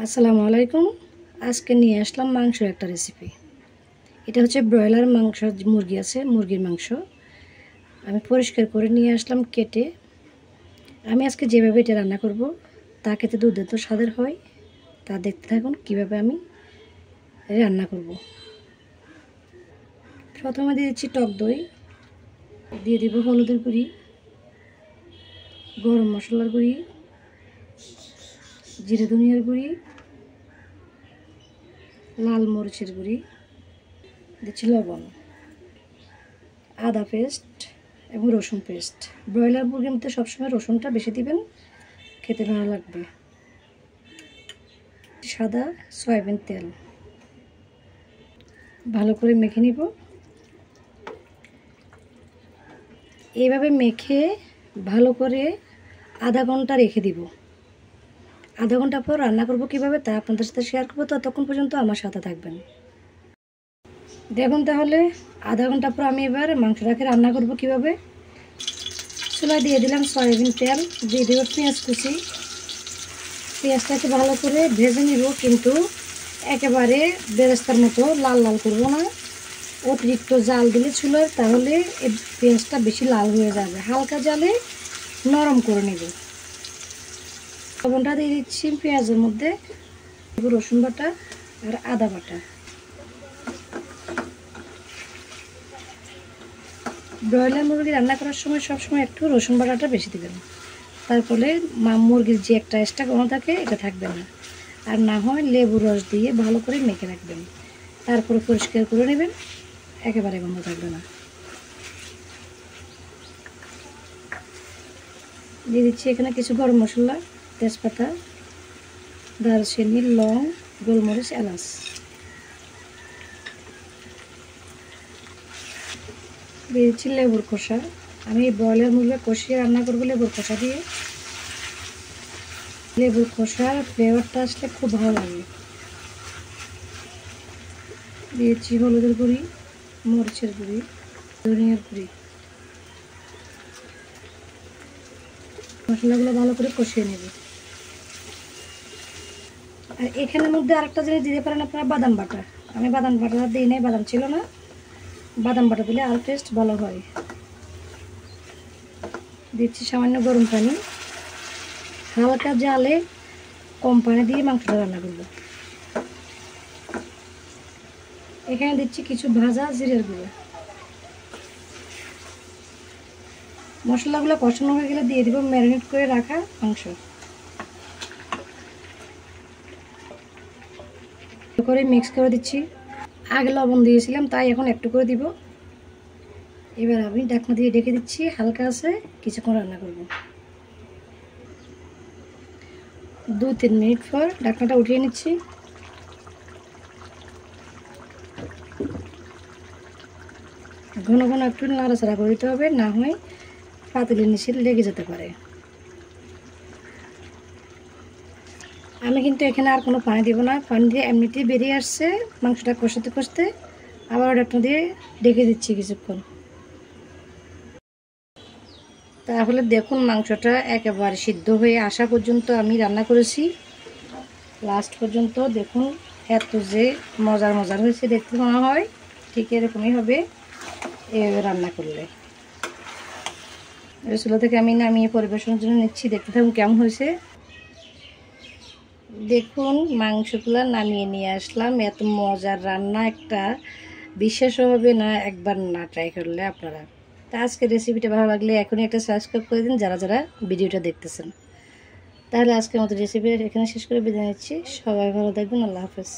আসসালামু আলাইকুম। আজকে নিয়ে আসলাম মাংসের একটা রেসিপি। এটা হচ্ছে ব্রয়লার মাংস, মুরগি আছে, মুরগির মাংস আমি পরিষ্কার করে নিয়ে আসলাম কেটে। আমি আজকে যেভাবে এটা রান্না করব তা খেতে দুর্দান্ত স্বাদের হয়। তা দেখতে থাকুন কীভাবে আমি রান্না করব। প্রথমে দিয়ে দিচ্ছি টক দই, দিয়ে দিব হলুদের গুঁড়ি, গরম মশলার গুঁড়ি, জিরে ধনিয়ার গুঁড়ি, লাল মরিচের গুঁড়ি, দিচ্ছি লবণ, আদা পেস্ট এবং রসুন পেস্ট। ব্রয়লার মুরগির মধ্যে সবসময় রসুনটা বেশি দিবেন, খেতে ভালো লাগবে। সাদা সয়াবিন তেল ভালো করে মেখে নিব। এইভাবে মেখে ভালো করে আধা ঘন্টা রেখে দিব। আধা ঘন্টা পর রান্না করব কিভাবে তা আপনাদের সাথে শেয়ার করবো। ততক্ষণ পর্যন্ত আমার সাথে থাকবেন। দেখুন তাহলে আধা ঘন্টা পর আমি এবার মাংসটাকে রান্না করব কিভাবে। চুলায় দিয়ে দিলাম সয়াবিন তেল, দিয়ে দেব পেঁয়াজ কুচি। পেঁয়াজটাকে ভালো করে ভেজে নিব, কিন্তু একেবারে বেরেস্তার মতো লাল লাল করব না। অতিরিক্ত জাল দিলে চুলায় তাহলে এই পেঁয়াজটা বেশি লাল হয়ে যাবে। হালকা জালে নরম করে নেব। লবণটা দিয়ে দিচ্ছি পেঁয়াজের মধ্যে, রসুন বাটা আর আদা বাটা। ব্রয়লার মুরগি রান্না করার সময় সবসময় একটু রসুন বাটাটা বেশি দেবেন, তার ফলে মুরগির যে একটা এক্সট্রা গন্ধ থাকে এটা থাকবে না। আর না হয় লেবুর রস দিয়ে ভালো করে মেখে রাখবেন, তারপরে পরিষ্কার করে নেবেন, একেবারে গন্ধ থাকবে না। দিয়ে দিচ্ছি এখানে কিছু গরম মশলা, তেজপাতা, দারচিনি, লং, গোলমরিচ, এলাচ। দিয়ে দিচ্ছি লেবুর খোসা। আমি ব্রয়লার মুরগি কষিয়ে রান্না করবো লেবুর খোসা দিয়ে। লেবুর খোসার ফ্লেভারটা আসলে খুব ভালো লাগে। দিয়েছি হলুদের গুঁড়ি, মরিচের গুঁড়ি, ধনিয়ার গুঁড়ি। মশলাগুলো ভালো করে কষিয়ে নেব। আর এখানের মধ্যে আরেকটা জিনিস দিতে পারেন আপনারা, বাদাম বাটা। আমি বাদাম বাটা দিই নাই, বাদাম ছিল না। বাদাম বাটা দিলে আর টেস্ট ভালো হয়। দিচ্ছি সামান্য গরম পানি, হালকা জালে কম পানি দিয়ে মাংসটা রান্না করব। এখানে দিচ্ছি কিছু ভাজা জিরের গুঁড়ো। মশলাগুলো কষানো হয়ে গেলে দিয়ে দিব ম্যারিনেট করে রাখা মাংস। করে মিক্স করে দিচ্ছি। আগে লবণ দিয়েছিলাম তাই এখন একটু করে দিব। এবার আমি ঢাকনা দিয়ে ঢেকে দিচ্ছি, হালকা আছে কিছুক্ষণ রান্না করব। 2-3 মিনিট পর ঢাকনাটা উঠিয়ে নিচ্ছি। ঘন ঘন একটু নাড়াচাড়া করে দিতে হবে, না হয় পাতিলের নিচে লেগে যেতে পারে। আমি কিন্তু এখানে আর কোনো পানি দিব না, পানি দিয়ে এমনিতেই বেরিয়ে আসছে। মাংসটা কষাতে কষতে আবার ঢাকনা দিয়ে ঢেকে দিচ্ছি কিছুক্ষণ। তাহলে দেখুন মাংসটা একেবারে সিদ্ধ হয়ে আসা পর্যন্ত আমি রান্না করেছি। লাস্ট পর্যন্ত দেখুন এত যে মজার মজার হয়েছে দেখতে মনে হয়, ঠিক এরকমই হবে এভাবে রান্না করলে। চুলা থেকে আমি নামিয়ে পরিবেশনের জন্য নিচ্ছি। দেখতে থাকুন কেমন হয়েছে। দেখুন মাংসগুলো নামিয়ে নিয়ে আসলাম। এত মজার রান্না একটা বিশ্বাস হবে না একবার না ট্রাই করলে আপনারা। তা আজকের রেসিপিটা ভালো লাগলে এখনই একটা সাবস্ক্রাইব করে দিন যারা যারা ভিডিওটা দেখতেছেন। তাহলে আজকের মতো রেসিপি এখানে শেষ করে বিদায় নিচ্ছি। সবাই ভালো থাকবেন। আল্লাহ হাফেজ।